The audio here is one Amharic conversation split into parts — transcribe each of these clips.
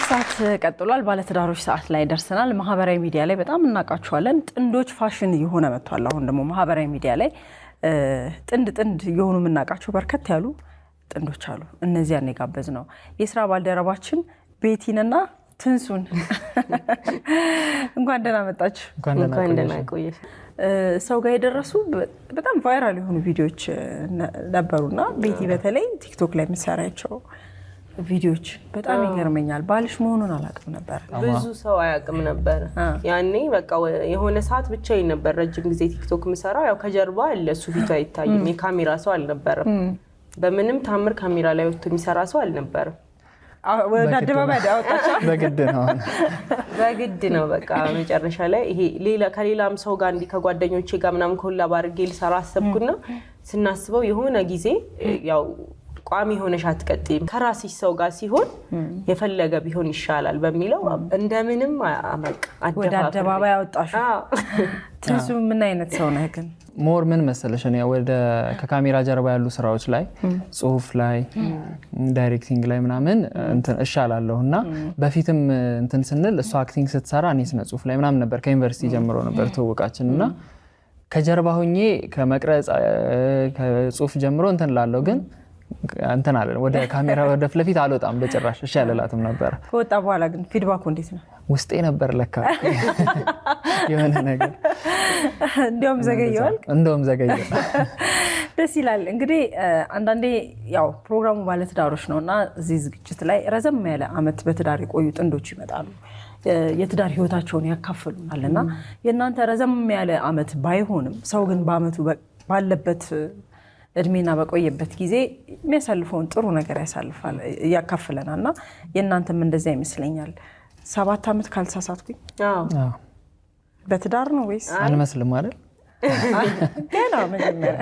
ሰዓት ቀጥሏል። ባለትዳሮች ሰዓት ላይ ደርሰናል። ማህበራዊ ሚዲያ ላይ በጣም እናቃቸዋለን። ጥንዶች ፋሽን የሆነ መጥቷል። አሁን ደግሞ ማህበራዊ ሚዲያ ላይ ጥንድ የሆኑ የምናቃቸው በርከት ያሉ ጥንዶች አሉ። እነዚያን የጋበዝ ነው የስራ ባልደረባችን ቤቲንና ትንሱን። እንኳን ደህና መጣችሁ። እንኳን ደህና ቆየሽ። ሰው ጋር የደረሱ በጣም ቫይራል የሆኑ ቪዲዮዎች ነበሩና ቤቲ በተለይ ቲክቶክ ላይ የምትሰራቸው ቪዲዮዎች በጣም ይገርመኛል። ባልሽ መሆኑን አላውቅም ነበር። ብዙ ሰው አያውቅም ነበር። ያኔ በቃ የሆነ ሰዓት ብቻዬን ነበር ረጅም ጊዜ ቲክቶክ የምሰራው። ያው ከጀርባ አለ እሱ ፊቱ አይታይም። የካሜራ ሰው አልነበረም። በምንም ታምር ካሜራ ላይ ወጥቶ የሚሰራ ሰው አልነበረም። ወደ አደባባይ አወጣቸው። በግድ ነው በቃ መጨረሻ ላይ ይሄ ከሌላም ሰው ጋር እንዲ ከጓደኞቼ ጋር ምናምን ኮላብ አድርጌ ልሰራ አሰብኩና ስናስበው የሆነ ጊዜ ያው ቋሚ ሆነሽ አትቀጥይም ከራስሽ ሰው ጋር ሲሆን የፈለገ ቢሆን ይሻላል በሚለው እንደምንም አመቅ ወደ አደባባይ አወጣሽ። ትንሱ ምን አይነት ሰው ነህ ግን? ሞር ምን መሰለሽ እኔ ወደ ከካሜራ ጀርባ ያሉ ስራዎች ላይ ጽሁፍ ላይ ዳይሬክቲንግ ላይ ምናምን እንትን እሻላለሁና በፊትም እንትን ስንል እሷ አክቲንግ ስትሰራ እኔ ስነ ጽሁፍ ላይ ምናምን ነበር ከዩኒቨርሲቲ ጀምሮ ነበር ተወቃችንና ከጀርባ ሆኜ ከመቅረጽ ከጽሁፍ ጀምሮ እንትን ላለው ግን እንትን አለ ወደ ካሜራ ወደ ፍለፊት አልወጣም በጭራሽ። እሺ ያለላትም ነበር። ከወጣ በኋላ ግን ፊድባኩ እንዴት ነው? ውስጤ ነበር ለካ የሆነ ነገር እንደውም ዘገየው። ደስ ይላል። እንግዲህ አንዳንዴ ያው ፕሮግራሙ ባለትዳሮች ነውና እዚህ ዝግጅት ላይ ረዘም ያለ አመት በትዳር የቆዩ ጥንዶች ይመጣሉ። የትዳር ህይወታቸውን ያካፍሉናልና የእናንተ ረዘም ያለ አመት ባይሆንም ሰው ግን በአመቱ ባለበት እድሜና በቆየበት ጊዜ የሚያሳልፈውን ጥሩ ነገር ያካፍለናልና የእናንተም እንደዚያ ይመስለኛል። 7 አመት ካልተሳሳትኩኝ በትዳር ነው ወይስ አንመስልም አይደል? ገና መጀመሪያ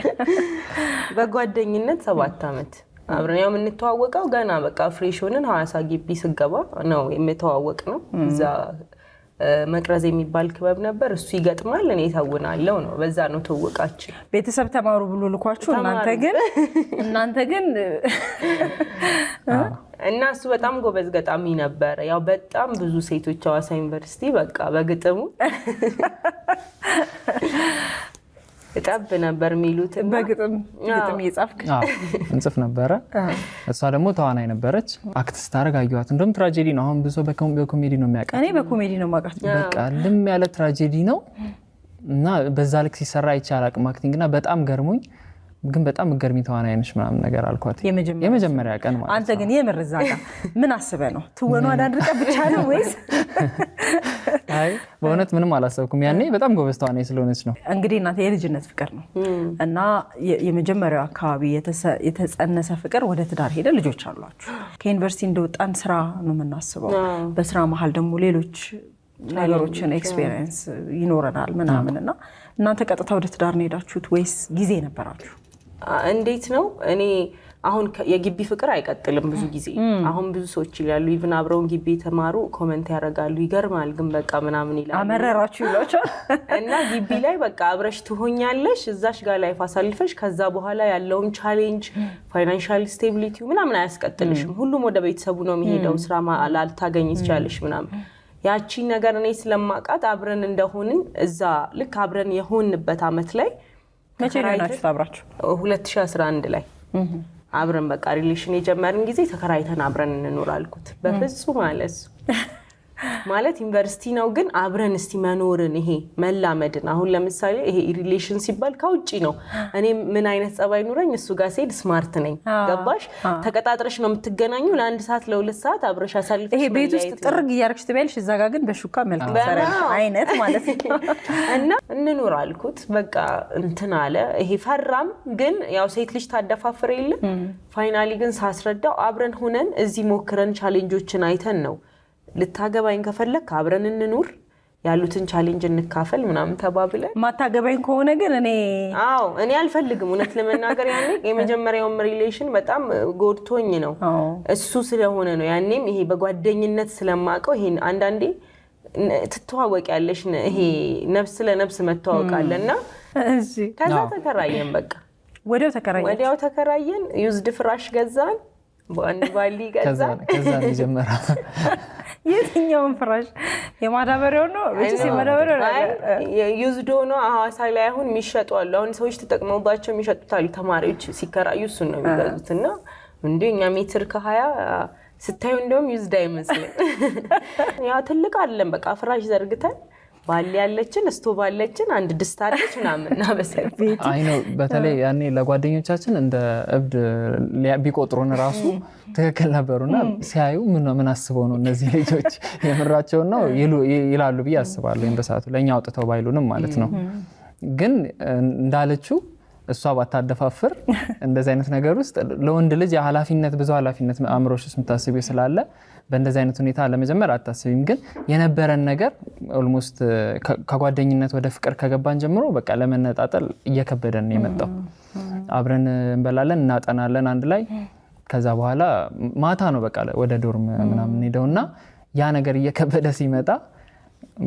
በጓደኝነት 7 አመት አብረን ያው የምንተዋወቀው ገና በቃ ፍሬሽ ሆነን ሐዋሳ ግቢ ስገባ ነው የምተዋወቅ ነው። እዛ መቅረዝ የሚባል ክበብ ነበር። እሱ ይገጥማል እኔ ታውናለሁ ነው። በዛ ነው ተወቃችን። ቤተሰብ ተማሩ ብሎ ልኳችሁ እናንተ ግን እና እሱ በጣም ጎበዝ ገጣሚ ነበር። ያው በጣም ብዙ ሴቶች ሐዋሳ ዩኒቨርሲቲ በቃ በግጥሙ እጣብ ነበር የሚሉት። በግጥም እየጻፍክ እንጽፍ ነበረ። እሷ ደግሞ ተዋናይ ነበረች። አክት ስታደርግ አየኋት። እንደውም ትራጀዲ ነው። አሁን ብዙ ሰው በኮሜዲ ነው የሚያውቃት። እኔ በኮሜዲ ነው የማውቃት። በቃ ልም ያለ ትራጀዲ ነው እና በዛ ልክ ሲሰራ ይቻላል አክቲንግና በጣም ገርሞኝ ግን በጣም ገርሚ ተዋናይ ነሽ ምናምን ነገር አልኳት። የመጀመሪያ ቀን ማለት አንተ ግን የምርዛ ጋር ምን አስበህ ነው? ትወኑ አዳንድቀ ብቻ ነው ወይስ? አይ በእውነት ምንም አላሰብኩም። ያኔ በጣም ጎበዝ ተዋናይ ስለሆነች ነው። እንግዲህ እናንተ የልጅነት ፍቅር ነው እና የመጀመሪያው አካባቢ የተጸነሰ ፍቅር ወደ ትዳር ሄደ። ልጆች አሏችሁ። ከዩኒቨርሲቲ እንደወጣን ስራ ነው የምናስበው። በስራ መሀል ደግሞ ሌሎች ነገሮችን ኤክስፒሪየንስ ይኖረናል ምናምንና እናንተ ቀጥታ ወደ ትዳር ነው ሄዳችሁት ወይስ ጊዜ ነበራችሁ? እንዴት ነው? እኔ አሁን የግቢ ፍቅር አይቀጥልም ብዙ ጊዜ። አሁን ብዙ ሰዎች ይላሉ ኢቭን አብረውን ግቢ የተማሩ ኮሜንት ያደርጋሉ ይገርማል ግን በቃ ምናምን ይላሉ። አመረራችሁ ይሏቸዋል። እና ግቢ ላይ በቃ አብረሽ ትሆኛለሽ እዛሽ ጋር ላይፍ አሳልፈሽ ከዛ በኋላ ያለውን ቻሌንጅ ፋይናንሻል ስቴቢሊቲ ምናምን አያስቀጥልሽም። ሁሉም ወደ ቤተሰቡ ነው የሚሄደው። ስራ ላልታገኝ ትችላለሽ ምናምን። ያቺ ነገር እኔ ስለማቃት አብረን እንደሆንን እዛ ልክ አብረን የሆንበት አመት ላይ መቼ ነው አብራችሁ? 2011 ላይ አብረን በቃ ሪሌሽን የጀመርን ጊዜ ተከራይተን አብረን እንኖር አልኩት። በፍጹም ማለት ዩኒቨርሲቲ ነው ግን አብረን እስቲ መኖርን ይሄ መላመድን አሁን ለምሳሌ ይሄ ሪሌሽን ሲባል ከውጪ ነው። እኔ ምን አይነት ጸባይ ኑረኝ እሱ ጋር ሲሄድ ስማርት ነኝ ገባሽ? ተቀጣጥረሽ ነው የምትገናኙ ለ1 ሰዓት ለ2 ሰዓት አብረሽ አሳልፈሽ ይሄ ቤት ውስጥ ጥርግ እያረክሽ ትበልሽ እዛ ጋር ግን በሹካ መልክ ሰራሽ አይነት ማለት ነው። እና እንኖር አልኩት በቃ እንትን አለ። ይሄ ፈራም ግን ያው ሴት ልጅ ታደፋፍር የለ። ፋይናሊ ግን ሳስረዳው አብረን ሆነን እዚህ ሞክረን ቻሌንጆችን አይተን ነው ልታገባኝ ከፈለክ አብረን እንኑር ያሉትን ቻሌንጅ እንካፈል ምናምን ተባብለን። ማታገባኝ ከሆነ ግን እኔ አልፈልግም። እውነት ለመናገር ያኔ የመጀመሪያው ሪሌሽን በጣም ጎድቶኝ ነው እሱ ስለሆነ ነው። ያኔም ይሄ በጓደኝነት ስለማቀው ይሄ አንዳንዴ ትተዋወቂያለሽ ይሄ ነፍስ ለነፍስ መተዋወቃለና ከዛ ተከራየን። በቃ ወዲያው ተከራየን። ዩዝድ ፍራሽ ገዛን። በአንድ ባሊ ገዛን። ከዛ ጀመረ የትኛውን ፍራሽ የማዳበሪያው ነው ወይስ የማዳበሪያው ነው? ዩዝድ ሆኖ ሐዋሳ ላይ አሁን የሚሸጡ አሉ። አሁን ሰዎች ተጠቅመውባቸው የሚሸጡት አሉ። ተማሪዎች ሲከራዩ እሱን ነው የሚገዙት። እና እንደኛ ሜትር ከ20 ስታዩ እንደውም ዩዝድ አይመስልም። ያው ትልቅ አይደለም። በቃ ፍራሽ ዘርግተን ባል ያለችን ስቶቭ አለችን አንድ ድስት አለች ምናምን እና በሰፊት አይ ነው። በተለይ ያኔ ለጓደኞቻችን እንደ እብድ ቢቆጥሩን ራሱ ትክክል ነበሩና ሲያዩ ምን አስበው ነው እነዚህ ልጆች የምራቸው ነው ይላሉ ብዬ አስባለሁ። በሰዓቱ ለኛ አውጥተው ባይሉንም ማለት ነው። ግን እንዳለችው እሷ ባታደፋፍር እንደዚህ አይነት ነገር ውስጥ ለወንድ ልጅ የኃላፊነት ብዙ ኃላፊነት አእምሮሽ ውስጥ የምታስቢው ስላለ በእንደዚህ አይነት ሁኔታ ለመጀመር አታስቢም። ግን የነበረን ነገር ኦልሞስት ከጓደኝነት ወደ ፍቅር ከገባን ጀምሮ በቃ ለመነጣጠል እየከበደን የመጣው። አብረን እንበላለን እናጠናለን አንድ ላይ። ከዛ በኋላ ማታ ነው በቃ ወደ ዶርም ምናምን ሄደውና ያ ነገር እየከበደ ሲመጣ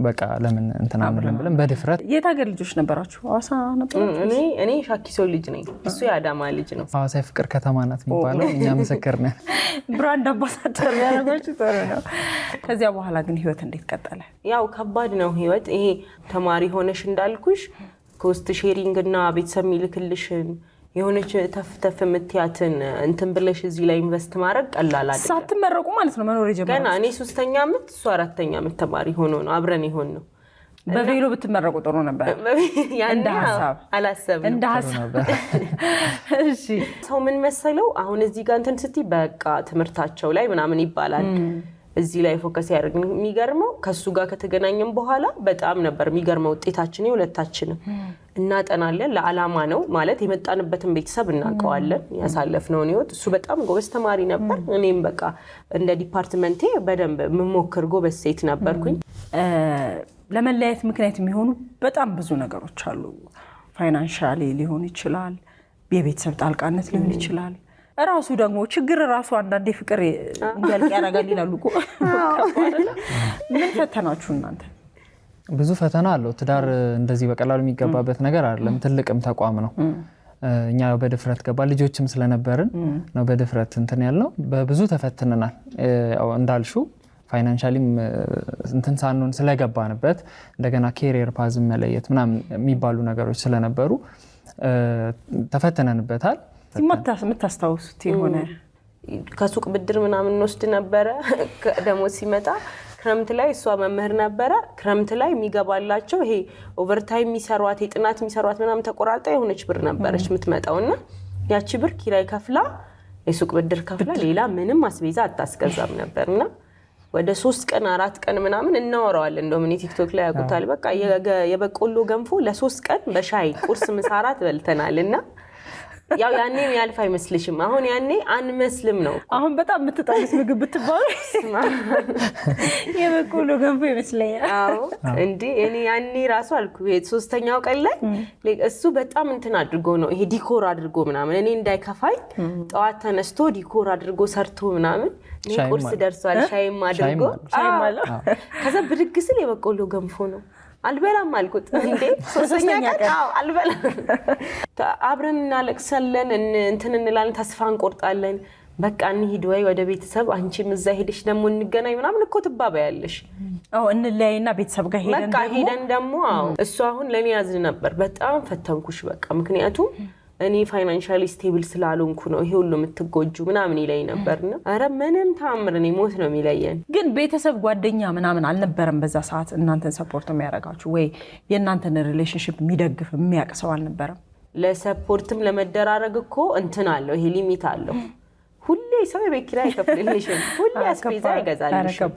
በቃ ለምን እንትና ምንም ብለን በድፍረት የት ሀገር ልጆች ነበራችሁ? ሐዋሳ ነበራችሁ? እኔ ሻኪሶ ልጅ ነኝ፣ እሱ የአዳማ ልጅ ነው። ሐዋሳ የፍቅር ከተማ ናት የሚባለው፣ እኛ ምስክር ነን። ብራንድ አምባሳደር ያደረጋችሁ ጥሩ ነው። ከዚያ በኋላ ግን ህይወት እንዴት ቀጠለ? ያው ከባድ ነው ህይወት። ይሄ ተማሪ ሆነሽ እንዳልኩሽ ኮስት ሼሪንግ እና ቤተሰብ የሚልክልሽን የሆነች ተፍተፍ የምትያትን እንትን ብለሽ እዚህ ላይ ኢንቨስት ማድረግ ቀላል አይደለም። ሳትመረቁ ማለት ነው መኖር የጀመረው? ገና እኔ 3ኛ ዓመት እሱ 4ኛ ዓመት ተማሪ ሆኖ ነው አብረን ይሆን ነው። በቬሎ ብትመረቁ ጥሩ ነበር እንደ ሐሳብ አላሰብንም። እንደ ሐሳብ እሺ። ሰው ምን መሰለው አሁን እዚህ ጋር እንትን ስትይ በቃ ትምህርታቸው ላይ ምናምን ይባላል። እዚህ ላይ ፎከስ ያደርግ። የሚገርመው ከሱ ጋር ከተገናኘን በኋላ በጣም ነበር የሚገርመው ውጤታችን የሁለታችንም። እናጠናለን ለዓላማ ነው ማለት የመጣንበትን ቤተሰብ እናውቀዋለን፣ ያሳለፍነውን ህይወት። እሱ በጣም ጎበዝ ተማሪ ነበር፣ እኔም በቃ እንደ ዲፓርትመንቴ በደንብ የምሞክር ጎበዝ ሴት ነበርኩኝ። ለመለያየት ምክንያት የሚሆኑ በጣም ብዙ ነገሮች አሉ። ፋይናንሻሊ ሊሆን ይችላል፣ የቤተሰብ ጣልቃነት ሊሆን ይችላል። ራሱ ደግሞ ችግር ራሱ አንዳንዴ ፍቅር እንዲያልቅ ያደርጋል ይላሉ እኮ። ምን ፈተናችሁ እናንተ? ብዙ ፈተና አለው። ትዳር እንደዚህ በቀላሉ የሚገባበት ነገር አይደለም። ትልቅም ተቋም ነው። እኛ በድፍረት ገባ ልጆችም ስለነበርን ነው በድፍረት እንትን ያልነው። በብዙ ተፈትነናል። እንዳልሽው ፋይናንሻሊም እንትን ሳንሆን ስለገባንበት እንደገና ኬሪየር ፓዝም መለየት ምናምን የሚባሉ ነገሮች ስለነበሩ ተፈትነንበታል። የምታስታውሱት የሆነ ከሱቅ ብድር ምናምን እንወስድ ነበረ። ደሞዝ ሲመጣ ክረምት ላይ እሷ መምህር ነበረ። ክረምት ላይ የሚገባላቸው ይሄ ኦቨርታይም የሚሰሯት የጥናት የሚሰሯት ምናምን ተቆራርጣ የሆነች ብር ነበረች የምትመጣውና ያቺ ብር ኪራይ ከፍላ የሱቅ ብድር ከፍላ ሌላ ምንም አስቤዛ አታስገዛም ነበርና ወደ 3 ቀን 4 ቀን ምናምን እናወራዋለን። እንደውም እኔ ቲክቶክ ላይ ያውቁታል። በቃ የበቆሎ ገንፎ ለ3 ቀን በሻይ ቁርስ ምሳ እራት በልተናልና ያው ያኔ ያልፍ አይመስልሽም? አሁን ያኔ አንመስልም ነው። አሁን በጣም የምትጣሉት ምግብ ብትባሉ የበቆሎ ገንፎ ይመስለኛል። አዎ እንዴ እኔ ያኔ ራሱ አልኩ 3ኛው ቀን ላይ እሱ በጣም እንትን አድርጎ ነው ይሄ ዲኮር አድርጎ ምናምን እኔ እንዳይከፋይ ጠዋት ተነስቶ ዲኮር አድርጎ ሰርቶ ምናምን ቁርስ ደርሷል ሻይም አድርጎ ከዛ ብድግ ስል የበቆሎ ገንፎ ነው። አልበላም አልኩት። እንዴ 3ኛ ቀን አልበላም። አብረን እናለቅሳለን፣ እንትን እንላለን፣ ተስፋ እንቆርጣለን። በቃ እንሂድ ወይ ወደ ቤተሰብ፣ አንቺም እዛ ሄደሽ ደግሞ እንገናኝ ምናምን እኮ ትባባያለሽ። እንለያይና ቤተሰብ ጋር ሄደን ደግሞ እሱ አሁን ለኔ ያዝን ነበር። በጣም ፈተንኩሽ በቃ ምክንያቱም እኔ ፋይናንሻሊ ስቴብል ስላልሆንኩ ነው ይሄ ሁሉ የምትጎጁ ምናምን ይለኝ ነበርና አረ ምንም ታምር እኔ ሞት ነው የሚለየን። ግን ቤተሰብ ጓደኛ ምናምን አልነበረም በዛ ሰዓት እናንተን ሰፖርት የሚያደርጋችሁ ወይ የእናንተን ሪሌሽንሺፕ የሚደግፍ የሚያውቅ ሰው አልነበረም? ለሰፖርትም ለመደራረግ እኮ እንትን አለው ይሄ ሊሚት አለው። ሁሌ ሰው የቤት ኪራይ አይከፍልልሽም፣ ሁሌ አስቤዛ አይገዛልሽም።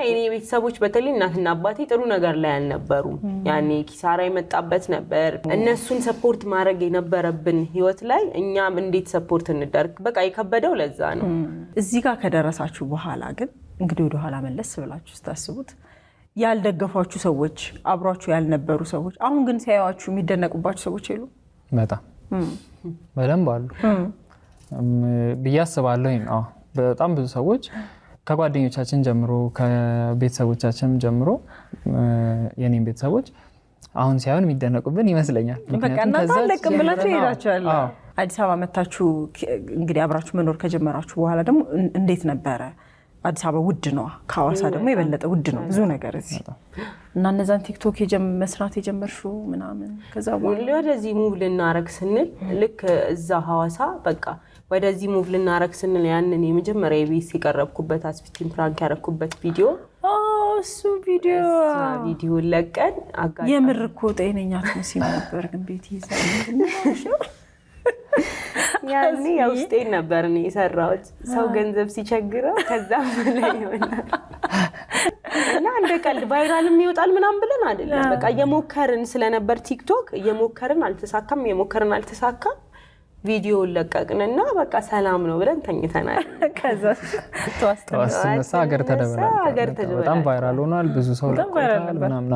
እኔ ቤተሰቦች በተለይ እናትና አባቴ ጥሩ ነገር ላይ አልነበሩም። ያኔ ኪሳራ የመጣበት ነበር። እነሱን ሰፖርት ማድረግ የነበረብን ህይወት ላይ እኛም እንዴት ሰፖርት እንደርግ በቃ የከበደው ለዛ ነው። እዚህ ጋር ከደረሳችሁ በኋላ ግን እንግዲህ ወደ ኋላ መለስ ብላችሁ ስታስቡት ያልደገፏችሁ ሰዎች፣ አብሯችሁ ያልነበሩ ሰዎች አሁን ግን ሲያዩዋችሁ የሚደነቁባችሁ ሰዎች የሉ? በጣም በደንብ አሉ ብዬ አስባለሁ። በጣም ብዙ ሰዎች ከጓደኞቻችን ጀምሮ ከቤተሰቦቻችን ጀምሮ የኔም ቤተሰቦች አሁን ሳይሆን የሚደነቁብን ይመስለኛል። በቃ እናንተ አለቅም ብላችሁ ሄዳችኋል። አዲስ አበባ መታችሁ እንግዲህ አብራችሁ መኖር ከጀመራችሁ በኋላ ደግሞ እንዴት ነበረ? አዲስ አበባ ውድ ነው፣ ከሐዋሳ ደግሞ የበለጠ ውድ ነው ብዙ ነገር እዚህ እና እነዛን ቲክቶክ መስራት የጀመርሽው ምናምን ከዛ በኋላ ወደዚህ ሙቭ ልናረግ ስንል ልክ እዛ ሐዋሳ በቃ ወደዚህ ሙቭ ልናረግ ስንል ያንን የመጀመሪያ የቤት ሲቀርብኩበት አስፊቲን ፕራንክ ያረኩበት ቪዲዮ እሱ ቪዲዮ ለቀን የምር እኮ ጤነኛ ትመስይ ነበር ግን ቤት ይዘው ያኔ ውስጤን ነበር እኔ የሰራሁት ሰው ገንዘብ ሲቸግረው ከዛ በላይ ይሆናል እና እንደ ቀልድ ቫይራልም ይወጣል ምናምን ብለን አይደለም በቃ እየሞከርን ስለነበር ቲክቶክ እየሞከርን አልተሳካም ቪዲዮ ለቀቅንና በቃ ሰላም ነው ብለን ተኝተናል ከዛ ተዋስተነሳ ሀገር ተደበላል በጣም ቫይራል ሆኗል ብዙ ሰው ለቆታል ምናምን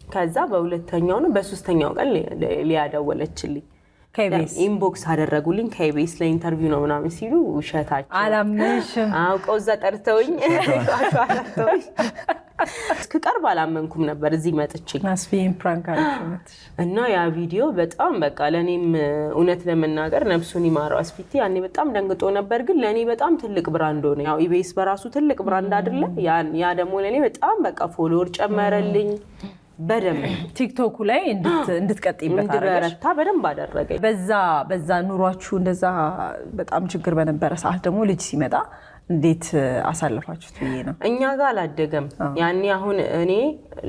ከዛ በሁለተኛው ነው በሶስተኛው ቀን ሊያደወለችልኝ ከቤስ ኢንቦክስ አደረጉልኝ ከቤስ ለኢንተርቪው ነው ምናምን ሲሉ ውሸታቸው አላመንሽም አውቀው እዛ ጠርተውኝ እስክቀርብ አላመንኩም ነበር እዚህ መጥቼ አስፊን ፕራንክ አልሽመት እና ያ ቪዲዮ በጣም በቃ ለኔም እውነት ለመናገር ነፍሱን ይማረው አስፊቲ ያኔ በጣም ደንግጦ ነበር ግን ለኔ በጣም ትልቅ ብራንድ ሆነ ያው ኢቤስ በራሱ ትልቅ ብራንድ አይደለ ያ ደግሞ ለኔ በጣም በቃ ፎሎወር ጨመረልኝ በደም ቲክቶክ ላይ እንድትቀጥይበት አደረገ በደም አደረገ በዛ ኑሯችሁ እንደዛ በጣም ችግር በነበረ ሰዓት ደግሞ ልጅ ሲመጣ እንዴት አሳልፋችሁት ብዬ ነው እኛ ጋር አላደገም ያኔ አሁን እኔ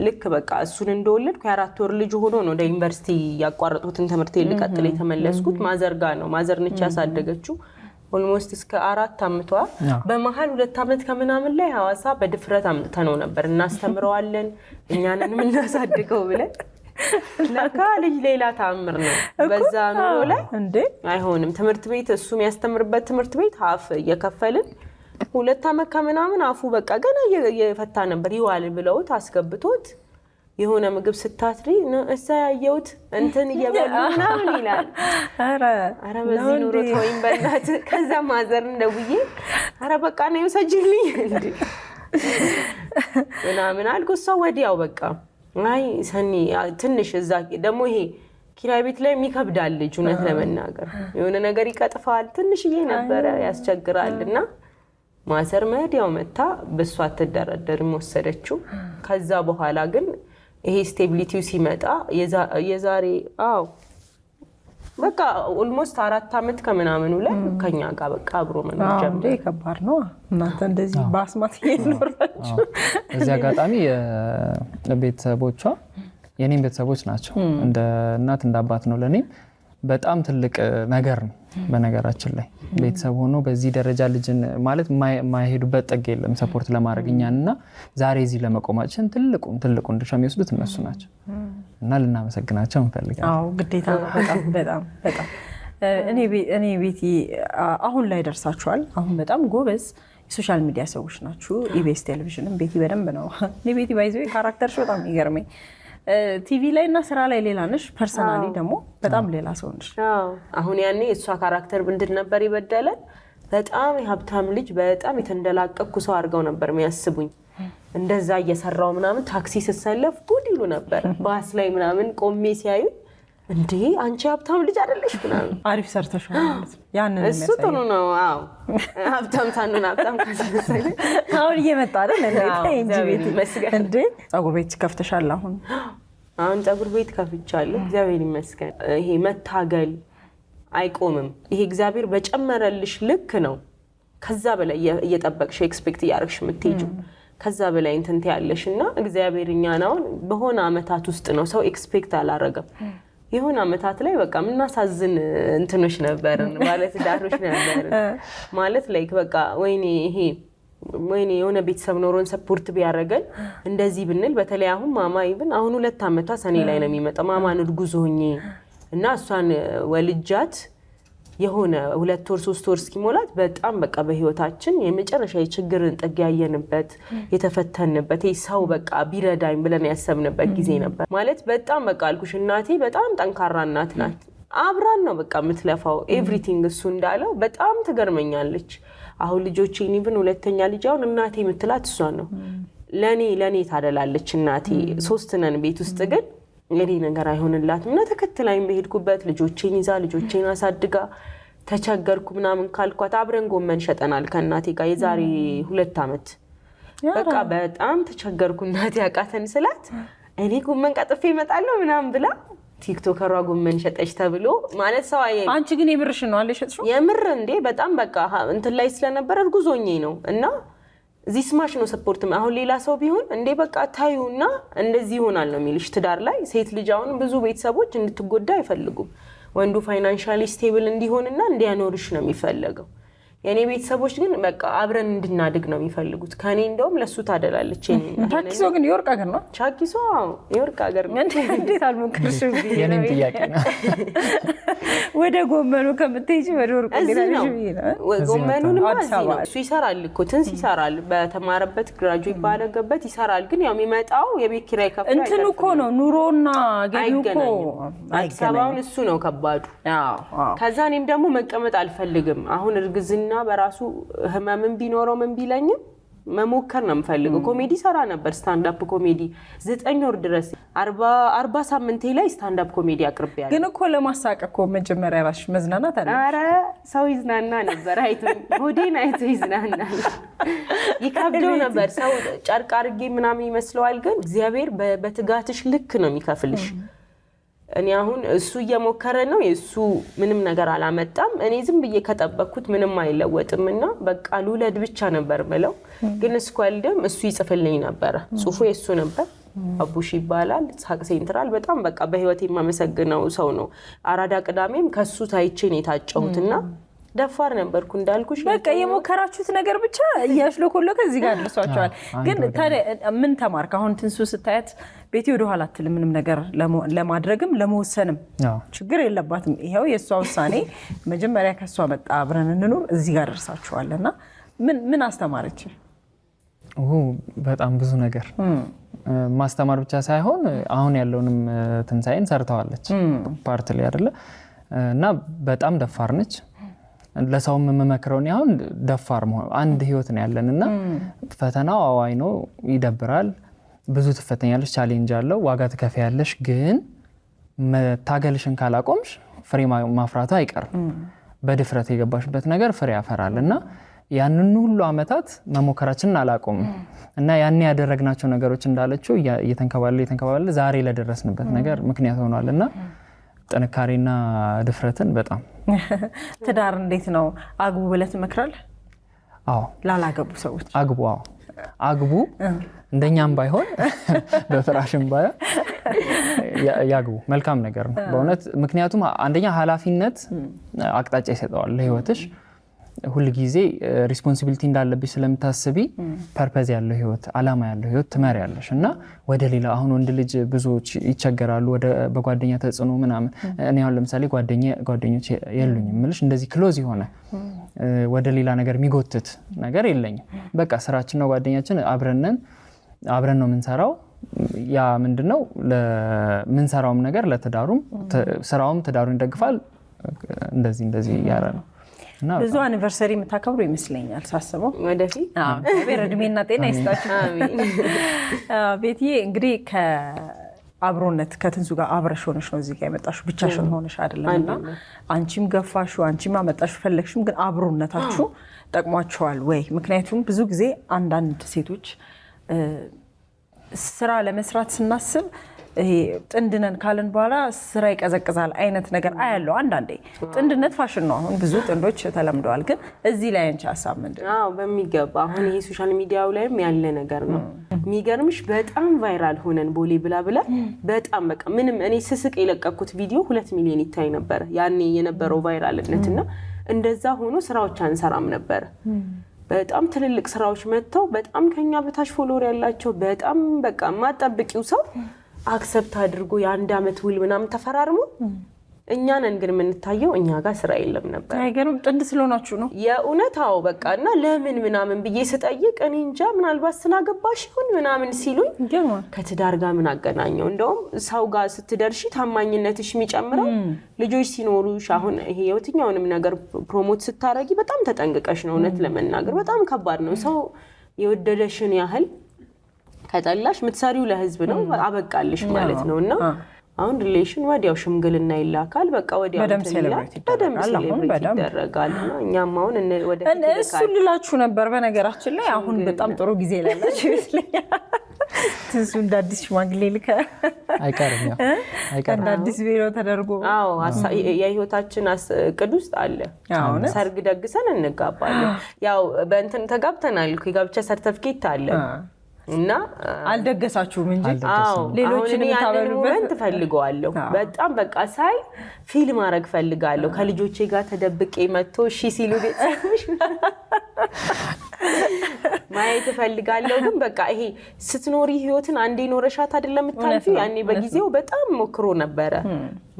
ልክ በቃ እሱን እንደወለድኩ የ4 ወር ልጅ ሆኖ ነው ወደ ዩኒቨርሲቲ ያቋረጥኩትን ትምህርት ልቀጥል የተመለስኩት ማዘርጋ ነው ማዘር ነች ያሳደገችው ኦልሞስት እስከ 4 አመቷ በመሃል 2 አመት ከምናምን ላይ ሐዋሳ በድፍረት አምጥተነው ነበር እናስተምረዋለን እኛንን እናሳድገው ብለን ለካ ልጅ ሌላ ታምር ነው በዛ ኑሮ ላይ እንዴ አይሆንም ትምህርት ቤት እሱ የሚያስተምርበት ትምህርት ቤት ሀፍ እየከፈልን 2 አመት ከምናምን አፉ በቃ ገና እየፈታ ነበር ይዋል ብለውት አስገብቶት የሆነ ምግብ ስታትሪ እዛ ያየውት እንትን እየበሉ ምናምን ይላል አረ በዚህ ኑሮ ተወይም በእናት ከዛ ማዘር እንደውዬ አረ በቃ ነው ሰጅልኝ እንዴ ምናምን አልኩ እሷ ወዲያው በቃ አይ ሰኒ ትንሽ እዛ ደግሞ ይሄ ኪራይ ቤት ላይ የሚከብዳል ልጅ እውነት ለመናገር የሆነ ነገር ይቀጥፋል ትንሽዬ ነበረ ያስቸግራልና ማዘር መዲያው መታ በሷ ተደረደርም ወሰደችው ከዛ በኋላ ግን ይሄ ስቴቢሊቲው ሲመጣ የዛሬ በቃ ኦልሞስት 4 አመት ከምናምኑ ላይ ከኛ ጋር በቃ አብሮ መኖር ጀመረ ከባድ ነው እናንተ እንደዚህ ባስማት ይኖራችሁ እዚህ አጋጣሚ የቤተሰቦቿ የኔም ቤተሰቦች ናቸው እንደ እናት እንደ አባት ነው ለኔ በጣም ትልቅ ነገር ነው በነገራችን ላይ ቤተሰብ ሆኖ በዚህ ደረጃ ልጅን ማለት ማይሄዱበት ጥግ የለም ሰፖርት ለማድረግኛና ዛሬ እዚህ ለመቆማችን ትልቁን ድርሻ የሚወስዱት እነሱ ናቸው እና ልናመሰግናቸው እንፈልጋለን ግዴታ በጣም እኔ ቤቲ አሁን ላይ ደርሳችኋል አሁን በጣም ጎበዝ የሶሻል ሚዲያ ሰዎች ናችሁ ኢቢኤስ ቴሌቪዥንም ቤቲ በደንብ ነው እኔ ቤቲ ባይዘው ካራክተርሽ በጣም ይገርመኝ ቲቪ ላይ እና ስራ ላይ ሌላ ነሽ ፐርሰናሊ ደግሞ በጣም ሌላ ሰው ነሽ አሁን ያኔ እሷ ካራክተር ምንድን ነበር ይበደለ በጣም የሀብታም ልጅ በጣም የተንደላቀቅኩ ሰው አድርገው ነበር የሚያስቡኝ እንደዛ እየሰራው ምናምን ታክሲ ስሰለፍ ጉድ ይሉ ነበር ባስ ላይ ምናምን ቆሜ ሲያዩ እንዴ አንቺ ሀብታም ልጅ አይደለሽ ምናምን አሪፍ ሰርተሻል ማለት ያንን እሱ ጥሩ ነው ሀብታም ታኑን ሀብታም ካሰሰለ አሁን እየመጣ አይደል እንዴ ቤት ይመስገን እንዴ ጸጉር ቤት ከፍተሻል አሁን ጸጉር ቤት ከፍቻለሁ እግዚአብሔር ይመስገን ይሄ መታገል አይቆምም ይሄ እግዚአብሔር በጨመረልሽ ልክ ነው ከዛ በላይ እየጠበቅሽ ኤክስፔክት ያርክሽ የምትሄጂው ከዛ በላይ እንትን ያለሽና እግዚአብሔርኛ ነው በሆነ አመታት ውስጥ ነው ሰው ኤክስፔክት አላረገም የሆነ አመታት ላይ በቃ ምናሳዝን እንትኖች ነበርን ማለት ዳሮች ነበርን ማለት ላይክ በቃ ወይኔ የሆነ ቤተሰብ ኖሮን ሰፖርት ቢያረጋል እንደዚህ ብንል በተለይ አሁን ማማ ይብን አሁን 2 አመቷ ሰኔ ላይ ነው የሚመጣው ማማን እርጉዝ ሆኜ እና እሷን ወልጃት የሆነ 2 ወር 3 ወር እስኪሞላት በጣም በቃ በህይወታችን የመጨረሻ የችግርን ጥግ ያየንበት የተፈተንበት ሰው በቃ ቢረዳኝ ብለን ያሰብንበት ጊዜ ነበር ማለት በጣም በቃ አልኩሽ እናቴ በጣም ጠንካራ እናት ናት አብራን ነው በቃ የምትለፋው ኤቭሪቲንግ እሱ እንዳለው በጣም ትገርመኛለች አሁን ልጆቼን ኢቭን ሁለተኛ ልጅ አሁን እናቴ የምትላት እሷ ነው ለኔ ታደላለች እናቴ 3 ነን ቤት ውስጥ ግን ለኔ ነገር አይሆንላትም እና ተከትላይም በሄድኩበት ልጆቼን ይዛ ልጆቼን አሳድጋ ተቸገርኩ ምናምን ካልኳት አብረን ጎመን ሸጠናል ከእናቴ ጋር የዛሬ 2 ዓመት በቃ በጣም ተቸገርኩ እናቴ ያቃተን ስላት እኔ ጎመን ቀጥፌ እመጣለሁ ምናምን ብላ ቲክቶከሯ ጎመን ሸጠች ተብሎ ማለት ሰው አንቺ ግን የምርሽ ነው አለ ሸጥሽው የምር እንዴ በጣም በቃ እንትን ላይ ስለነበረ እርጉዞኜ ነው እና እዚህ ስማሽ ነው ሰፖርት አሁን ሌላ ሰው ቢሆን እንዴ በቃ ታዩና እንደዚህ ይሆናል ነው የሚልሽ ትዳር ላይ ሴት ልጅ አሁን ብዙ ቤተሰቦች እንድትጎዳ አይፈልጉም ወንዱ ፋይናንሻሊ ስቴብል እንዲሆንና እንዲያኖርሽ ነው የሚፈልገው የኔ ቤተሰቦች ግን በቃ አብረን እንድናድግ ነው የሚፈልጉት ከኔ እንደውም ለሱ ታደላለች ቻኪሶ ግን የወርቅ ሀገር ነው ቻኪሶ የወርቅ ሀገር ነው እንዴት አልሞከርሽም የኔም ጥያቄ ነው ወደ ጎመኑ ከምትሄጂ ወደ ወርቁ እንዴታለሽ ጎመኑንማ እሱ ይሰራል እኮ ትንስ ይሰራል በተማረበት ግራጁዌት ባደረገበት ይሰራል ግን ያው የሚመጣው የቤት ኪራይ ከፍሎ እንትን እኮ ነው ኑሮና ገቢው እኮ አይገናኝም እሱ ነው ከባዱ ከዛ እኔም ደግሞ መቀመጥ አልፈልግም አሁን እርግዝና በራሱ ህመምን ቢኖረው ምን ቢለኝም መሞከር ነው የምፈልገው ኮሜዲ ሰራ ነበር ስታንድ አፕ ኮሜዲ 9 ወር ድረስ 40 ሳምንቴ ላይ ስታንድ አፕ ኮሜዲ አቅርቤያለሁ ግን እኮ ለማሳቀቅ እኮ መጀመሪያ ራስሽ መዝናናት አለ አረ ሰው ይዝናና ነበር አይቶ ሆዴን አይቶ ይዝናና ይከብደው ነበር ሰው ጨርቅ አርጌ ምናምን ይመስለዋል ግን እግዚአብሔር በትጋትሽ ልክ ነው የሚከፍልሽ እኔ አሁን እሱ እየሞከረ ነው የሱ ምንም ነገር አላመጣም እኔ ዝም ብዬ ከጠበቅኩት ምንም አይለወጥምና በቃ ልውለድ ብቻ ነበር ብለው ግን እስኳልደም እሱ ይጽፍልኝ ነበር ጽሁፉ የሱ ነበር አቡሽ ይባላል ሳቅ ሴንትራል በጣም በቃ በህይወቴ የማመሰግነው ሰው ነው አራዳ ቅዳሜም ከሱ ታይቼ ነው የታጨሁትና ደፋር ነበርኩ እንዳልኩሽ በቃ የሞከራችሁት ነገር ብቻ እያሽለኮለከ እዚህ ጋር ደርሷቸዋል ግን ታዲያ ምን ተማርክ አሁን ትንሱ ስታያት ቤቴ ወደ ኋላ አትል ምንም ነገር ለማድረግም ለመወሰንም ችግር የለባትም ይሄው የሷ ውሳኔ መጀመሪያ ከሷ መጣ አብረን እንኑር እዚህ ጋር ደርሳችኋልና ምን አስተማረች በጣም ብዙ ነገር ማስተማር ብቻ ሳይሆን አሁን ያለውንም ትንሳኤን ሰርተዋለች ፓርት ላይ አይደለ እና በጣም ደፋር ነች ለሰውም መመክረው ነው አሁን ደፋር መሆን አንድ ህይወት ነው ያለንና ፈተናው አዋይ ነው ይደብራል ብዙ ትፈተኛለሽ ቻሌንጅ አለው ዋጋ ትከፍያለሽ ግን መታገልሽን ካላቆምሽ ፍሬ ማፍራቱ አይቀርም በድፍረት የገባሽበት ነገር ፍሬ ያፈራልና ያንን ሁሉ አመታት መሞከራችንን አላቆም እና ያን ያደረግናቸው ነገሮች እንዳለችው እየተንከባለ ዛሬ ለደረስንበት ነገር ምክንያት ሆኗልና ጥንካሬና ድፍረትን በጣም ትዳር እንዴት ነው አግቡ ብለህ ትመክራለህ አዎ ላላገቡ ሰዎች አግቡ እንደኛም ባይሆን በፍራሽም ባይሆን ያግቡ መልካም ነገር ነው በእውነት ምክንያቱም አንደኛ ኃላፊነት አቅጣጫ ይሰጣል ለህይወትሽ ሁሉ ጊዜ ሪስፖንሲቢሊቲ እንዳለብሽ ስለምታስቢ ፐርፐዝ ያለው ህይወት አላማ ያለው ህይወት ትመሪያለሽ እና ወደ ሌላ አሁን ወንድ ልጅ ብዙዎች ይቸገራሉ ወደ በጓደኛ ተጽዕኖ ምናምን እኔ አሁን ለምሳሌ ጓደኞች የሉኝም ምልሽ እንደዚህ ክሎዝ ይሆነ ወደ ሌላ ነገር የሚጎትት ነገር የለኝም በቃ ስራችን ነው ጓደኛችን አብረን ነው የምንሰራው ያ ምንድነው ለምንሰራውም ነገር ለትዳሩም ስራውም ትዳሩን ይደግፋል እንደዚህ ያረ ነው ብዙ አኒቨርሰሪ የምታከብሩ ይመስለኛል ሳስበው ወደፊት በረድሜና ጤና ይስጣችሁ አሜን ቤትዬ እንግዲህ ከአብሮነት ከትንሱ ጋር አብረሽ ሆነሽ ነው እዚህ ጋር የመጣሽው ብቻሽን ሆነሽ አይደለምና አንቺም ገፋሹ አንቺም አመጣሽ ፈለግሽም ግን አብሮነታችሁ ጠቅሟቸዋል ወይ ምክንያቱም ብዙ ጊዜ አንዳንድ ሴቶች ስራ ለመስራት ስናስብ ይሄ ጥንድነን ካለን በኋላ ስራ ይቀዘቅዛል አይነት ነገር አያለው አንዳንዴ ጥንድነት ፋሽን ነው አሁን ብዙ ጥንዶች ተለምደዋል ግን እዚህ ላይ አንቺ ሐሳብ ምንድነው አዎ በሚገባ አሁን ይሄ ሶሻል ሚዲያው ላይም ያለ ነገር ነው የሚገርምሽ በጣም ቫይራል ሆነን ቦሌ ብላ በጣም በቃ ምንም እኔ ስስቅ የለቀኩት ቪዲዮ 2 ሚሊዮን ይታይ ነበር ያኔ የነበረው ቫይራልነትና እንደዛ ሆኖ ስራዎች አንሰራም ነበር በጣም ትልልቅ ስራዎች መጥተው በጣም ከኛ በታች ፎሎወር ያላቸው በጣም በቃ ማጠብቂው ሰው አክሰፕት አድርጎ የአንድ አመት ውል ምናምን ተፈራርሞ እኛን ግን የምንታየው እኛ ጋር ስራ የለም ነበር አይገርም ጥንድ ስለሆናችሁ ነው የኡነታው በቃና ለምን ምናምን ብዬ ስጠይቅ እኔ እንጃ ምናልባት ስላገባሽ ይሁን ምናምን ሲሉኝ ከትዳር ጋር ምን አገናኘው እንደውም ሰው ጋር ስትደርሺ ታማኝነትሽ የሚጨምረው ልጆች ሲኖሩሽ አሁን ይሄ የትኛውንም ነገር ፕሮሞት ስታረጊ በጣም ተጠንቅቀሽ ነው እውነት ለመናገር በጣም ከባድ ነው ሰው የወደደሽን ያህል ከጠላሽ ምትሰሪው ለህዝብ ነው አበቃልሽ ማለት ነውና አሁን ሪሌሽን ወዲያው ሽምግልና ይላካል። በቃ ወዲያው በደም ሴሌብሬት ይደረጋል። እኛም አሁን ወደ እሱ ልላችሁ ነበር። በነገራችን ላይ አሁን በጣም ጥሩ ጊዜ ላላችሁ ይመስለኛል። ትንሱ እንደ አዲስ ሽማግሌ ልከ አይቀርም እንደ አዲስ ቬሎ ተደርጎ የህይወታችን እቅድ ውስጥ አለ። ሰርግ ደግሰን እንጋባለን። ያው በእንትን ተጋብተናል እኮ የጋብቻ ሰርተፍኬት አለ እና አልደገሳችሁም እንጂ ሌሎችን የምታበሉበት ትፈልገዋለሁ። በጣም በቃ ሳይ ፊልም ማድረግ ፈልጋለሁ። ከልጆቼ ጋር ተደብቄ መጥቶ እሺ ሲሉ ቤተሰቦች ማየት ፈልጋለሁ። ግን በቃ ይሄ ስትኖሪ ህይወትን አንዴ ኖረሻት አይደለም የምታልፊው። ያኔ በጊዜው በጣም ሞክሮ ነበረ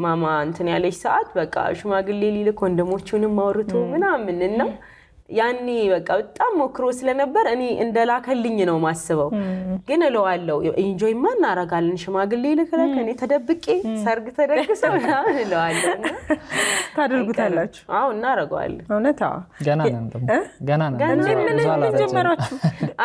ማማ እንትን ያለች ሰዓት በቃ ሽማግሌ ሊልክ ወንድሞቹንም አውርቶ ምናምን እና ያኔ በቃ በጣም ሞክሮ ስለነበር እኔ እንደላከልኝ ነው ማስበው። ግን እለዋለሁ ኢንጆይ ማን አረጋልን ሽማግሌ ልከለከ እኔ ተደብቄ ሰርግ ተደግሰው ምናምን እለዋለሁ። ታደርጉታላችሁ? አዎ እናረጋለን። እውነት? አዎ ገና ነን።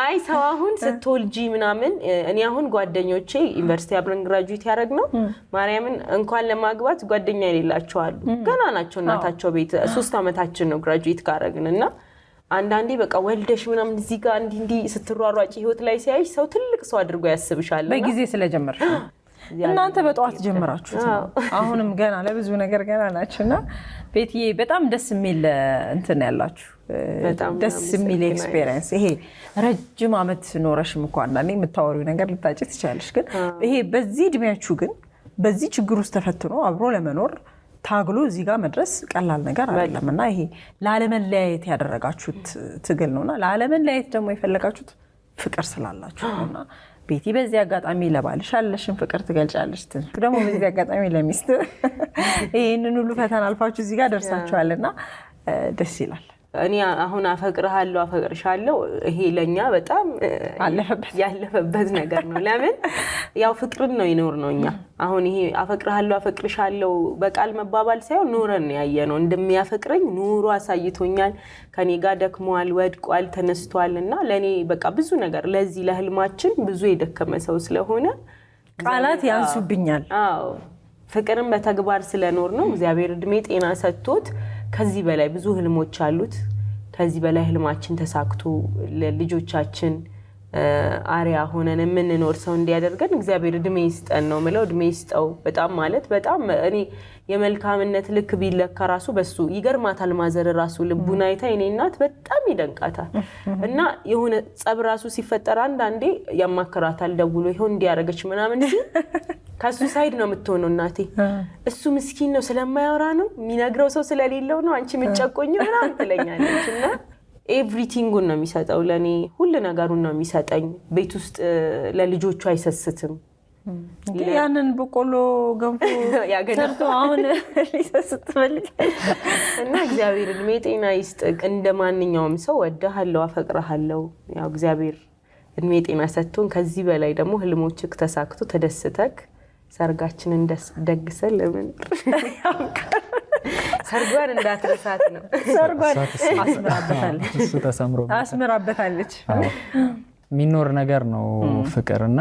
አይ ሰው አሁን ስትወልጂ ምናምን እኔ አሁን ጓደኞቼ ዩኒቨርሲቲ አብረን ግራጁዌት ያደረግነው ማርያምን እንኳን ለማግባት ጓደኛ የሌላቸው አሉ። ገና ናቸው እናታቸው ቤት 3 አመታችን ነው ግራጁዌት ካረግንና አንዳንዴ በቃ ወልደሽ ምናምን እዚህ ጋር እንዲ ስትሯሯጪ ህይወት ላይ ሲያይሽ ሰው ትልቅ ሰው አድርጎ ያስብሻል። በጊዜ ስለጀመርሽ እናንተ በጧት ጀምራችሁት ነው። አሁንም ገና ለብዙ ነገር ገና ናችሁና ቤትዬ በጣም ደስ የሚል እንትን ያላችሁ ደስ የሚል ኤክስፒሪየንስ። ይሄ ረጅም አመት ኖረሽም እንኳን አንዳንዴ የምታወሪው ነገር ልታጭ ትችላለሽ። ግን ይሄ በዚህ እድሜያችሁ ግን በዚህ ችግር ውስጥ ተፈትኖ አብሮ ለመኖር ታግሎ እዚህ ጋር መድረስ ቀላል ነገር አይደለምና ይሄ ላለመለያየት ያደረጋችሁት ትግል ነውና ላለመለያየት ደግሞ የፈለጋችሁት ፍቅር ስላላችሁ ነውና ቤቲ በዚህ አጋጣሚ ለባልሽ አለሽን ፍቅር ትገልጫለሽ። ደግሞ በዚህ አጋጣሚ ለሚስት ይሄንን ሁሉ ፈተና አልፋችሁ እዚህ ጋር ደርሳችኋልና ደስ ይላል። እኔ አሁን አፈቅርሃለሁ አፈቅርሻለሁ ይሄ ለኛ በጣም ያለፈበት ነገር ነው። ለምን ያው ፍቅርን ነው ይኖር ነው። እኛ አሁን ይሄ አፈቅርሃለሁ አፈቅርሻለሁ በቃል መባባል ሳይሆን ኖረን ያየነው። እንደሚያፈቅረኝ ኑሮ አሳይቶኛል። ከኔ ጋር ደክሟል፣ ወድቋል፣ ተነስቷልና ለኔ በቃ ብዙ ነገር ለዚህ ለህልማችን ብዙ የደከመ ሰው ስለሆነ ቃላት ያንሱብኛል። አዎ ፍቅርን በተግባር ስለኖር ነው። እግዚአብሔር እድሜ ጤና ሰጥቶት ከዚህ በላይ ብዙ ህልሞች አሉት። ከዚህ በላይ ህልማችን ተሳክቶ ለልጆቻችን አሪያ ሆነን የምንኖር ሰው እንዲያደርገን እግዚአብሔር እድሜ ይስጠን ነው የምለው። እድሜ ይስጠው። በጣም ማለት በጣም እኔ የመልካምነት ልክ ቢለካ ራሱ በሱ ይገርማታል። ማዘር ራሱ ልቡን አይታ የኔ እናት በጣም ይደንቃታል። እና የሆነ ጸብ ራሱ ሲፈጠር አንዳንዴ ያማከራታል ደውሎ ይሁን እንዲያረጋች ምናምን ከሱ ሳይድ ነው የምትሆነው እናቴ። እሱ ምስኪን ነው ስለማያወራ ነው የሚነግረው ሰው ስለሌለው ነው አንቺ ምንጨቆኝ ምናምን ትለኛለች። እና ኤቭሪቲንጉን ነው የሚሰጠው ለኔ ሁሉ ነገሩን ነው የሚሰጠኝ። ቤት ውስጥ ለልጆቹ አይሰስትም። ያንን በቆሎ ገንፎ ሰርቶ አሁን ሊሰስት ፈልግ እና እግዚአብሔር እድሜ ጤና ይስጥክ። እንደማንኛውም ሰው ወደሃለሁ አፈቅርሃለሁ። ያው እግዚአብሔር እድሜ ጤና ሰጥቶን ከዚህ በላይ ደግሞ ህልሞችክ ተሳክቶ ተደስተክ ሰርጋችንን ደግሰን ለምን ሰርጓን እንዳትረሳት ነው። ሰርጓን አስመራበታለች። የሚኖር ነገር ነው ፍቅርና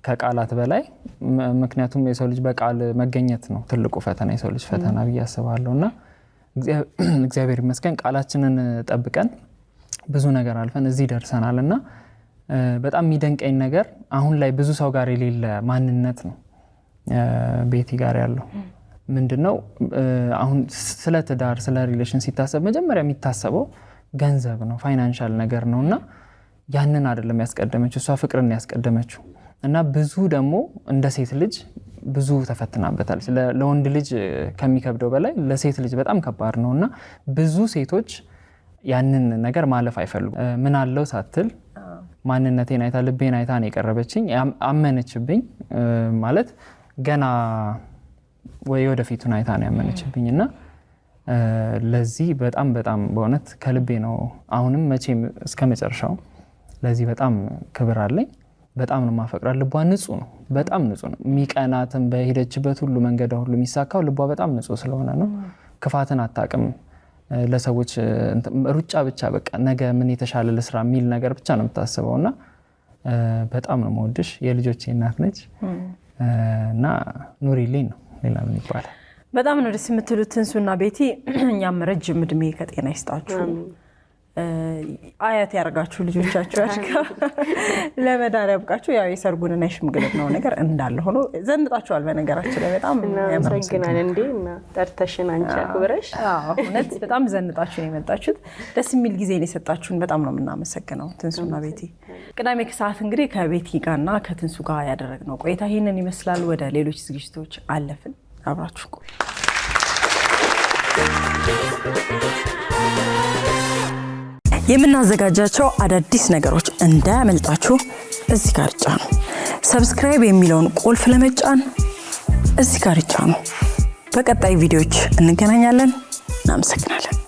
ከቃላት በላይ። ምክንያቱም የሰው ልጅ በቃል መገኘት ነው ትልቁ ፈተና፣ የሰው ልጅ ፈተና ብዬ አስባለሁና እግዚአብሔር ይመስገን ቃላችንን ጠብቀን ብዙ ነገር አልፈን እዚህ ደርሰናልና በጣም የሚደንቀኝ ነገር አሁን ላይ ብዙ ሰው ጋር የሌለ ማንነት ነው ቤቲ ጋር ያለው። ምንድነው አሁን ስለ ትዳር ስለ ሪሌሽን ሲታሰብ መጀመሪያ የሚታሰበው ገንዘብ ነው፣ ፋይናንሻል ነገር ነውና ያንን አይደለም ያስቀደመችው፣ እሷ ፍቅርን ያስቀደመችው። እና ብዙ ደግሞ እንደ ሴት ልጅ ብዙ ተፈትናበታል። ለወንድ ልጅ ከሚከብደው በላይ ለሴት ልጅ በጣም ከባድ ነውና ብዙ ሴቶች ያንን ነገር ማለፍ አይፈልጉም። ምን አለው ሳትል ማንነቴን አይታ ልቤን አይታ ነው የቀረበችኝ፣ አመነችብኝ። ማለት ገና ወይ ወደፊቱን አይታ ነው ያመነችብኝና ለዚህ በጣም በጣም በእውነት ከልቤ ነው አሁንም መቼም እስከመጨረሻው ለዚህ በጣም ክብር አለኝ። በጣም ነው ማፈቅራት። ልቧ ንጹህ ነው፣ በጣም ንጹህ ነው። የሚቀናትም በሄደችበት ሁሉ መንገድ ሁሉ የሚሳካው ልቧ በጣም ንጹህ ስለሆነ ነው። ክፋትን አታውቅም። ለሰዎች ሩጫ ብቻ በቃ ነገ ምን የተሻለ ለስራ የሚል ነገር ብቻ ነው የምታስበውና በጣም ነው የምወድሽ። የልጆቼ እናት ነች። እና ኑሪልኝ ነው ሌላ ምን ይባላል። በጣም ነው ደስ የምትሉት ትንሱና ቤቲ። እኛም ረጅም እድሜ ከጤና ይስጣችሁ አያት ያርጋችሁ ልጆቻችሁ ያሽካ ለመዳር ያብቃችሁ። ያው የሰርጉንና የሽምግልናው ነገር እንዳለ ሆኖ ዘንጣችኋል። በነገራችን ላይ በጣም ያመሰግናል እንዴና ጠርተሽን አንቺ አክብረሽ እውነት በጣም ዘንጣችሁ ነው የመጣችሁት። ደስ የሚል ጊዜ ነው የሰጣችሁን። በጣም ነው የምናመሰግነው ትንሱና ቤቲ። ቅዳሜ ከሰዓት እንግዲህ ከቤቲ ጋርና ከትንሱ ጋር ያደረግነው ቆይታ ይሄንን ይመስላል። ወደ ሌሎች ዝግጅቶች አለፍን። አብራችሁ ቆዩ። የምናዘጋጃቸው አዳዲስ ነገሮች እንዳያመልጣችሁ እዚህ ጋር ጫኑ። ሰብስክራይብ የሚለውን ቁልፍ ለመጫን እዚህ ጋር ጫኑ። በቀጣይ ቪዲዮዎች እንገናኛለን። እናመሰግናለን።